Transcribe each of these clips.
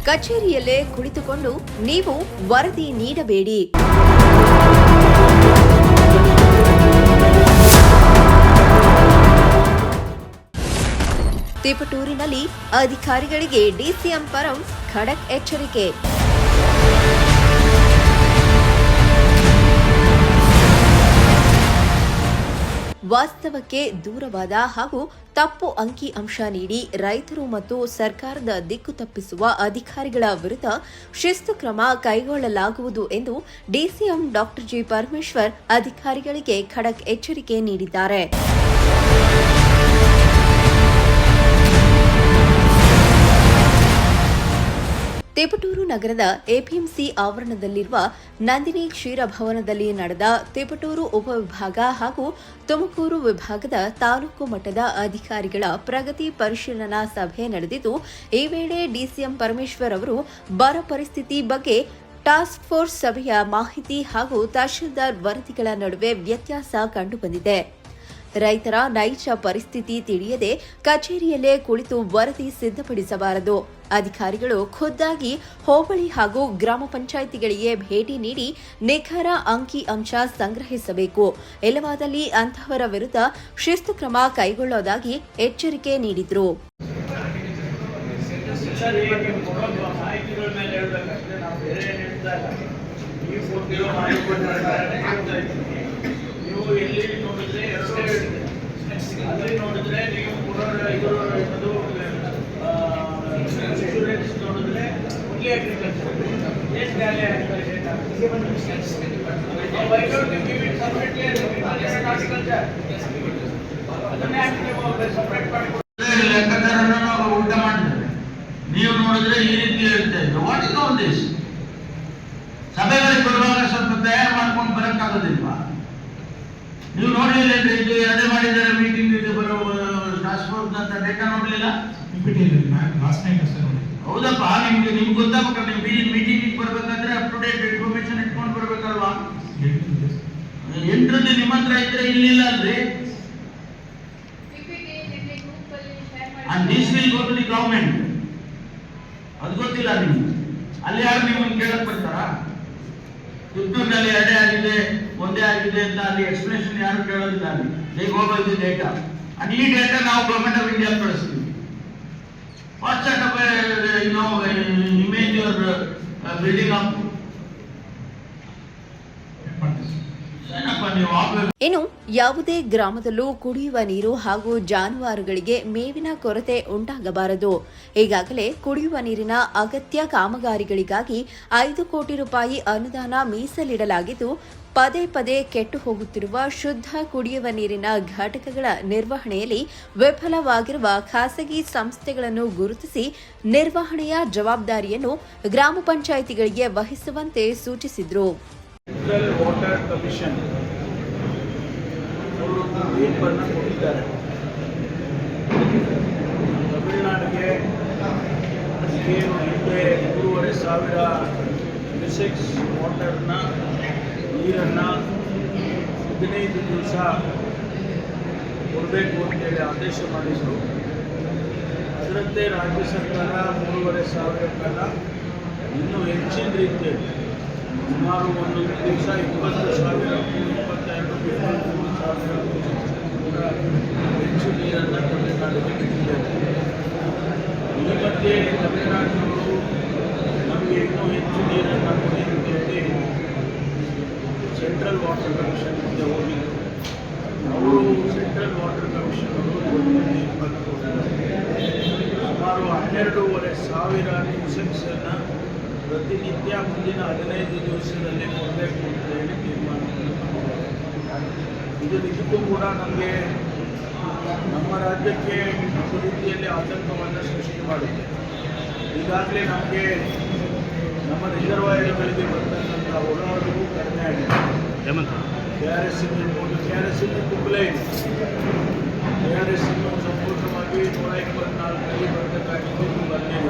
ಕಚೇರಿಯಲ್ಲೇ ಕುಳಿತುಕೊಂಡು ನೀವು ವರದಿ ನೀಡಬೇಡಿ. ತಿಪಟೂರಿನಲ್ಲಿ ಅಧಿಕಾರಿಗಳಿಗೆ ಡಿಸಿಎಂ ಪರಂ ಖಡಕ್ ಎಚ್ಚರಿಕೆ. ವಾಸ್ತವಕ್ಕೆ ದೂರವಾದ ಹಾಗೂ ತಪ್ಪು ಅಂಕಿ ಅಂಶ ನೀಡಿ ರೈತರು ಮತ್ತು ಸರ್ಕಾರದ ದಿಕ್ಕು ತಪ್ಪಿಸುವ ಅಧಿಕಾರಿಗಳ ವಿರುದ್ಧ ಶಿಸ್ತು ಕ್ರಮ ಕೈಗೊಳ್ಳಲಾಗುವುದು ಎಂದು ಡಿಸಿಎಂ ಡಾ ಜಿ ಪರಮೇಶ್ವರ್ ಅಧಿಕಾರಿಗಳಿಗೆ ಖಡಕ್ ಎಚ್ಚರಿಕೆ ನೀಡಿದ್ದಾರೆ. ತಿಪಟೂರು ನಗರದ ಎಪಿಎಂಸಿ ಆವರಣದಲ್ಲಿರುವ ನಂದಿನಿ ಕ್ಷೀರ ಭವನದಲ್ಲಿ ನಡೆದ ತಿಪಟೂರು ಉಪವಿಭಾಗ ಹಾಗೂ ತುಮಕೂರು ವಿಭಾಗದ ತಾಲೂಕು ಮಟ್ಟದ ಅಧಿಕಾರಿಗಳ ಪ್ರಗತಿ ಪರಿಶೀಲನಾ ಸಭೆ ನಡೆದಿದ್ದು, ಈ ವೇಳೆ ಡಿಸಿಎಂ ಪರಮೇಶ್ವರ್ ಅವರು ಬರ ಪರಿಸ್ಥಿತಿ ಬಗ್ಗೆ ಟಾಸ್ಕ್ ಫೋರ್ಸ್ ಸಭೆಯ ಮಾಹಿತಿ ಹಾಗೂ ತಹಶೀಲ್ದಾರ್ ವರದಿಗಳ ನಡುವೆ ವ್ಯತ್ಯಾಸ ಕಂಡುಬಂದಿದೆ. ರೈತರ ನೈಜ ಪರಿಸ್ಥಿತಿ ತಿಳಿಯದೆ ಕಚೇರಿಯಲ್ಲೇ ಕುಳಿತು ವರದಿ ಸಿದ್ಧಪಡಿಸಬಾರದು. ಅಧಿಕಾರಿಗಳು ಖುದ್ದಾಗಿ ಹೋಬಳಿ ಹಾಗೂ ಗ್ರಾಮ ಪಂಚಾಯಿತಿಗಳಿಗೆ ಭೇಟಿ ನೀಡಿ ನಿಖರ ಅಂಕಿ ಅಂಶ ಸಂಗ್ರಹಿಸಬೇಕು. ಇಲ್ಲವಾದಲ್ಲಿ ಅಂತಹವರ ವಿರುದ್ಧ ಶಿಸ್ತು ಕ್ರಮ ಕೈಗೊಳ್ಳೋದಾಗಿ ಎಚ್ಚರಿಕೆ ನೀಡಿದರು. ಅಲ್ಲಿ ನೋಡಿದ್ರೆ ನೀವು ಇನ್ಶೂರೆನ್ಸ್ ನೋಡಿದ್ರೆ ಓನ್ಲಿ ಅಗ್ರಿಕಲ್ಚರ್ ಎಷ್ಟು ವ್ಯಾಲ್ಯೂ ಊಟ ಮಾಡಿದ್ರೆ ನೀವು ನೋಡಿದ್ರೆ ಈ ರೀತಿ ಹೇಳ್ತಾ ಇದ್ರು. What is all this? ಸಭೆಗಳಿಗೆ ಬರುವಾಗ ಸ್ವಲ್ಪ ತಯಾರು ಮಾಡ್ಕೊಂಡು ಬರಕ್ಕಾಗೋದಿಲ್ವಾ? ನೀವು ನೋಡ್ಲಿಲ್ಲ, ಇದು ಅದೇ ಮಾಡಿದ್ದಾರೆ ಮೀಟಿಂಗ್, ಇದು ಬರೋ ಟಾಸ್ಕ್ ಫೋರ್ಸ್ ಅಂತ ಡೇಟಾ ನೋಡ್ಲಿಲ್ಲ. ಹೌದಪ್ಪ, ನಿಮ್ಗೆ ಗೊತ್ತಾಗಬೇಕಲ್ಲ. ನೀವು ಮೀಟಿಂಗ್ ಬರ್ಬೇಕಾದ್ರೆ ಅಪ್ ಟು ಡೇಟ್ ಇನ್ಫಾರ್ಮೇಶನ್ ಇಟ್ಕೊಂಡು ಬರ್ಬೇಕಲ್ವಾ? 8ರಂದು ನಿಮ್ಮ ಹತ್ರ ಇದ್ರೆ ಇಲ್ಲಿಲ್ಲ ಅಲ್ರಿ. And this will go to the government. ಅದು ಗೊತ್ತಿಲ್ಲ ನಿಮ್ಗೆ. ಅಲ್ಲಿ ಯಾರು ನಿಮ್ಮನ್ನು ಕೇಳಕ್ ಬರ್ತಾರಾ? ತಿಪ್ಟೂರಿನಲ್ಲಿ 2 ಆಗಿದೆ, 1 ಆಗಿದೆ ಅಂತ ಅಲ್ಲಿ ಎಕ್ಸ್ಪ್ಲೇಷನ್ ಯಾರು ಕೇಳೋದಿಲ್ಲ. ಅಲ್ಲಿ they go by the data. And ಈ ಡೇಟಾ ನಾವು ಗವರ್ಮೆಂಟ್ ಆಫ್ ಇಂಡಿಯಾ ಕಳಿಸ್ತೀವಿ. What set of image your building up. ಇನ್ನು ಯಾವುದೇ ಗ್ರಾಮದಲ್ಲೂ ಕುಡಿಯುವ ನೀರು ಹಾಗೂ ಜಾನುವಾರುಗಳಿಗೆ ಮೇವಿನ ಕೊರತೆ ಉಂಟಾಗಬಾರದು. ಈಗಾಗಲೇ ಕುಡಿಯುವ ನೀರಿನ ಅಗತ್ಯ ಕಾಮಗಾರಿಗಳಿಗಾಗಿ 5 ಕೋಟಿ ರೂಪಾಯಿ ಅನುದಾನ ಮೀಸಲಿಡಲಾಗಿದ್ದು, ಪದೇ ಪದೇ ಕೆಟ್ಟು ಹೋಗುತ್ತಿರುವ ಶುದ್ಧ ಕುಡಿಯುವ ನೀರಿನ ಘಟಕಗಳ ನಿರ್ವಹಣೆಯಲ್ಲಿ ವಿಫಲವಾಗಿರುವ ಖಾಸಗಿ ಸಂಸ್ಥೆಗಳನ್ನು ಗುರುತಿಸಿ ನಿರ್ವಹಣೆಯ ಜವಾಬ್ದಾರಿಯನ್ನು ಗ್ರಾಮ ಪಂಚಾಯಿತಿಗಳಿಗೆ ವಹಿಸುವಂತೆ ಸೂಚಿಸಿದರು. ಸೆಂಟ್ರಲ್ ವಾಟರ್ ಕಮಿಷನ್ ಅವರು ತೀರ್ಪನ್ನು ಕೊಟ್ಟಿದ್ದಾರೆ. ತಮಿಳುನಾಡಿಗೆ ಏನು ಹಿಂದೆ 3,500 ಕ್ಯೂಸೆಕ್ಸ್ ವಾಟರ್ನ ನೀರನ್ನು 15 ದಿವಸ ಕೊಡಬೇಕು ಅಂತೇಳಿ ಆದೇಶ ಮಾಡಿದರು. ಅದರಂತೆ ರಾಜ್ಯ ಸರ್ಕಾರ 3,500 ಕಾಲ ಇನ್ನೂ ಹೆಚ್ಚಿನ ರೀತಿಯಲ್ಲಿ ಸುಮಾರು ಒಂದು ದಿವಸ 20,000, 22,000 ಹೆಚ್ಚು ನೀರನ್ನು ತಮಿಳುನಾಡಿಗೆ ಬಿಟ್ಟಿದ್ದಾರೆ. ಈ ಮಧ್ಯೆ ತಮಿಳುನಾಡಿನವರು ನಮಗೆ ಇನ್ನೂ ಹೆಚ್ಚು ನೀರನ್ನು ಕೊಡಿ ಅಂತೇಳಿ ಸೆಂಟ್ರಲ್ ವಾಟರ್ ಕಮಿಷನ್ ಮುಂದೆ ಹೋಗಿದ್ದರು. ಅವರು ಸೆಂಟ್ರಲ್ ವಾಟರ್ ಕಮಿಷನ್ ಅವರು ತೀರ್ಪನ್ನು ಕೊಟ್ಟಿದ್ದಾರೆ. ಸುಮಾರು 12,500 ಕ್ಯೂಸೆಕ್ಸನ್ನು ಪ್ರತಿನಿತ್ಯ ಮುಂದಿನ 15 ದಿವಸದಲ್ಲಿ ಕೊಡಬೇಕು ಅಂತ ಹೇಳಿ ತೀರ್ಮಾನ ಮಾಡಿದ್ದಾರೆ. ಇದು ನಿಜಕ್ಕೂ ಕೂಡ ನಮಗೆ ನಮ್ಮ ರಾಜ್ಯಕ್ಕೆ ಒಂದು ರೀತಿಯಲ್ಲಿ ಆತಂಕವನ್ನು ಸೃಷ್ಟಿ ಮಾಡುತ್ತೆ. ಈಗಾಗಲೇ ನಮಗೆ ನಮ್ಮ ರಿಸರ್ವಾಯರ್ಗಳಿಗೆ ಬರ್ತಕ್ಕಂಥ ಒಳಹರಿವು ಕಡಿಮೆ ಆಗಿದೆ. KRS ಇರ್ಬೋದು, KRS ಕುಗ್ಲೇ ಇದೆ. KRS ಸಂಪೂರ್ಣವಾಗಿ 124 ಅಡಿ ಬರಬೇಕಾಗಿದ್ದು ಬರಲಿಲ್ಲ.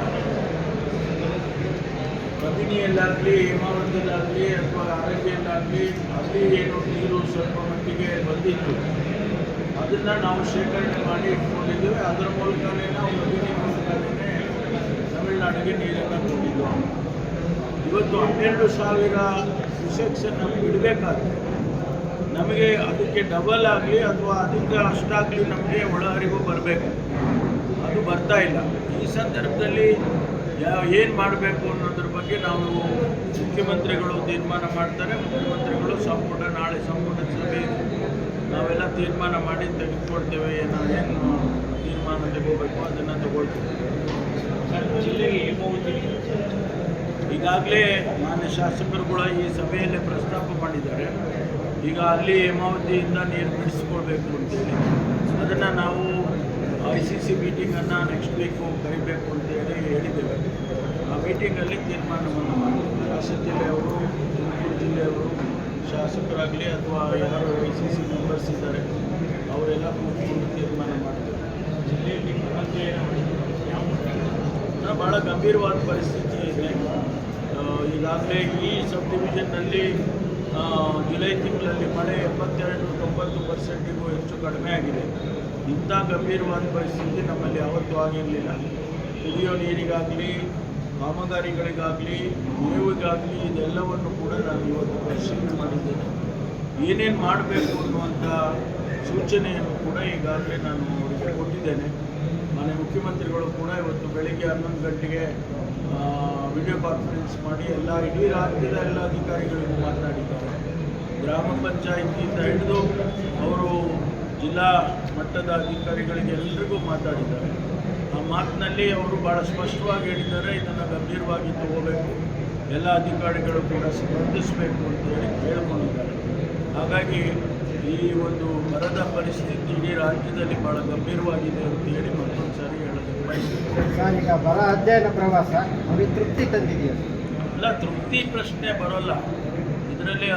ಕಬಿನಿಯಲ್ಲಾಗಲಿ, ಹೇಮಾವತಿಯಲ್ಲಾಗಲಿ ಅಥವಾ ಆರೋಗ್ಯಲ್ಲಾಗಲಿ ಅಲ್ಲಿ ಏನು ನೀರು ಸ್ವಲ್ಪ ಮಟ್ಟಿಗೆ ಬಂದಿತ್ತು, ಅದನ್ನು ನಾವು ಶೇಖರಣೆ ಮಾಡಿ ಇಟ್ಕೊಂಡಿದ್ದೇವೆ. ಅದರ ಮೂಲಕನೇ ನಾವು ಕಬಿನಿ ಮೂಲಕನೇ ತಮಿಳುನಾಡು ತಮಿಳುನಾಡಿಗೆ ನೀರನ್ನು ಕೊಟ್ಟಿದ್ದು. ಇವತ್ತು 12,000 ಕ್ಯೂಸೆಕ್ಸನ್ನು ನಮ್ಗೆ ಬಿಡಬೇಕಾದ್ರೆ ನಮಗೆ ಅದಕ್ಕೆ ಡಬಲ್ ಆಗಲಿ ಅಥವಾ ಅದಕ್ಕೆ ಅಷ್ಟಾಗಲಿ ನಮಗೆ ಒಳಹರಿವು ಬರಬೇಕು. ಅದು ಬರ್ತಾ ಇಲ್ಲ. ಈ ಸಂದರ್ಭದಲ್ಲಿ ಏನು ಮಾಡಬೇಕು ಅನ್ನೋದ್ರ ಬಗ್ಗೆ ನಾವು ಮುಖ್ಯಮಂತ್ರಿಗಳು ತೀರ್ಮಾನ ಮಾಡ್ತಾರೆ. ಮುಖ್ಯಮಂತ್ರಿಗಳು ನಾಳೆ ಸಂಪುಟ ಸಭೆ ನಾವೆಲ್ಲ ತೀರ್ಮಾನ ಮಾಡಿ ತೆಗೆದುಕೊಳ್ತೇವೆ. ಏನು ತೀರ್ಮಾನ ತಗೋಬೇಕು ಅದನ್ನು ತಗೊಳ್ತೇವೆ. ಜಿಲ್ಲೆಗೆ ಹೇಮಾವತಿ ಈಗಾಗಲೇ ಮಾನ್ಯ ಶಾಸಕರುಗಳ ಈ ಸಭೆಯಲ್ಲೇ ಪ್ರಸ್ತಾಪ ಮಾಡಿದ್ದಾರೆ. ಈಗ ಅಲ್ಲಿ ಹೇಮಾವತಿಯಿಂದ ನೀರು ಬಿಡಿಸ್ಕೊಳ್ಬೇಕು ಅಂತೇಳಿ ಅದನ್ನು ನಾವು ICC ಮೀಟಿಂಗನ್ನು ನೆಕ್ಸ್ಟ್ ವೀಕು ಕರಿಬೇಕು ಅಂತೇಳಿ ಹೇಳಿದ್ದೇವೆ. ಆ ಮೀಟಿಂಗಲ್ಲಿ ತೀರ್ಮಾನವನ್ನು ಮಾಡ್ತೀವಿ. ಹಾಸನ ಜಿಲ್ಲೆಯವರು, ತುಮಕೂರು ಜಿಲ್ಲೆಯವರು ಶಾಸಕರಾಗಲಿ ಅಥವಾ ಯಾರು ICC ಮೆಂಬರ್ಸ್ ಇದ್ದಾರೆ ಅವರೆಲ್ಲ ಕೂತ್ಕೊಂಡು ತೀರ್ಮಾನ ಮಾಡ್ತಾರೆ. ಜಿಲ್ಲೆಯಲ್ಲಿ ಭಾಳ ಗಂಭೀರವಾದ ಪರಿಸ್ಥಿತಿ ಇದೆ. ಈಗಾಗಲೇ ಈ ಸಬ್ ಡಿವಿಷನ್ನಲ್ಲಿ ಜುಲೈ ತಿಂಗಳಲ್ಲಿ ಮಳೆ 82-90%ಗೂ ಹೆಚ್ಚು ಕಡಿಮೆ ಆಗಿದೆ. ಇಂಥ ಗಂಭೀರವಾದ ಪರಿಸ್ಥಿತಿ ನಮ್ಮಲ್ಲಿ ಯಾವತ್ತೂ ಆಗಿರಲಿಲ್ಲ. ಕುಡಿಯೋ ನೀರಿಗಾಗಲಿ, ಕಾಮಗಾರಿಗಳಿಗಾಗಲಿ, ಮೇವಿಗಾಗಲಿ ಇದೆಲ್ಲವನ್ನು ಕೂಡ ನಾನು ಇವತ್ತು ಪರಿಶೀಲನೆ ಮಾಡಿದ್ದೇನೆ. ಏನೇನು ಮಾಡಬೇಕು ಅನ್ನುವಂಥ ಸೂಚನೆಯನ್ನು ಕೂಡ ಈಗಾಗಲೇ ನಾನು ಅವರಿಗೆ ಕೊಟ್ಟಿದ್ದೇನೆ. ಮಾನ್ಯ ಮುಖ್ಯಮಂತ್ರಿಗಳು ಕೂಡ ಇವತ್ತು ಬೆಳಗ್ಗೆ 11 ಗಂಟೆಗೆ ವಿಡಿಯೋ ಕಾನ್ಫರೆನ್ಸ್ ಮಾಡಿ ಇಡೀ ರಾಜ್ಯದ ಎಲ್ಲ ಅಧಿಕಾರಿಗಳಿಗೂ ಮಾತನಾಡಿದ್ದಾರೆ. ಗ್ರಾಮ ಪಂಚಾಯಿತಿಯಿಂದ ಹಿಡಿದು ಅವರು ಜಿಲ್ಲಾ ಮಟ್ಟದ ಅಧಿಕಾರಿಗಳಿಗೆ ಎಲ್ಲರಿಗೂ ಮಾತಾಡಿದ್ದಾರೆ. ಆ ಮಾತಿನಲ್ಲಿ ಅವರು ಭಾಳ ಸ್ಪಷ್ಟವಾಗಿ ಹೇಳಿದ್ದಾರೆ, ಇದನ್ನು ಗಂಭೀರವಾಗಿ ತಗೋಬೇಕು, ಎಲ್ಲ ಅಧಿಕಾರಿಗಳು ಕೂಡ ಸ್ಪಂದಿಸಬೇಕು ಅಂತೇಳಿ ಕೇಳಿಕೊಂಡಿದ್ದಾರೆ. ಹಾಗಾಗಿ ಈ ಒಂದು ಬರದ ಪರಿಸ್ಥಿತಿ ಇಡೀ ರಾಜ್ಯದಲ್ಲಿ ಭಾಳ ಗಂಭೀರವಾಗಿದೆ ಅಂತೇಳಿ ಮತ್ತೊಂದು ಸಾರಿ ಹೇಳೋದಕ್ಕೆ ಬಯಸ್ತೀನಿ. ಸರ್, ಈಗ ಬರ ಅಧ್ಯಯನ ಪ್ರವಾಸ ಅವರಿಗೆ ತೃಪ್ತಿ ತಂದಿದೆಯಾ? ಇಲ್ಲ, ತೃಪ್ತಿ ಪ್ರಶ್ನೆ ಬರೋಲ್ಲ ಇದರಲ್ಲಿ.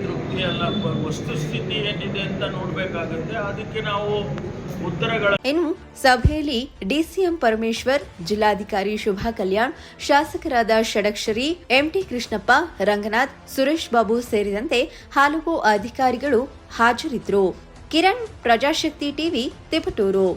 ತೃಪ್ತಿ ಅಲ್ಲ, ವಸ್ತುಸ್ಥಿತಿ ಏನಿದೆ ಅಂತ ನೋಡಬೇಕಾಗುತ್ತೆ. ಅದಕ್ಕೆ ನಾವು ಉತ್ತರಗಳ. ಇನ್ನು ಸಭೆಯಲ್ಲಿ ಡಿಸಿಎಂ ಪರಮೇಶ್ವರ್, ಜಿಲ್ಲಾಧಿಕಾರಿ ಶುಭಾ ಕಲ್ಯಾಣ್, ಶಾಸಕರಾದ ಷಡಕ್ಷರಿ, ಎಂಟಿ ಕೃಷ್ಣಪ್ಪ, ರಂಗನಾಥ್, ಸುರೇಶ್ ಬಾಬು ಸೇರಿದಂತೆ ಹಲವು ಅಧಿಕಾರಿಗಳು ಹಾಜರಿದ್ದರು. ಕಿರಣ್, ಪ್ರಜಾಶಕ್ತಿ ಟಿವಿ, ತಿಪಟೂರು.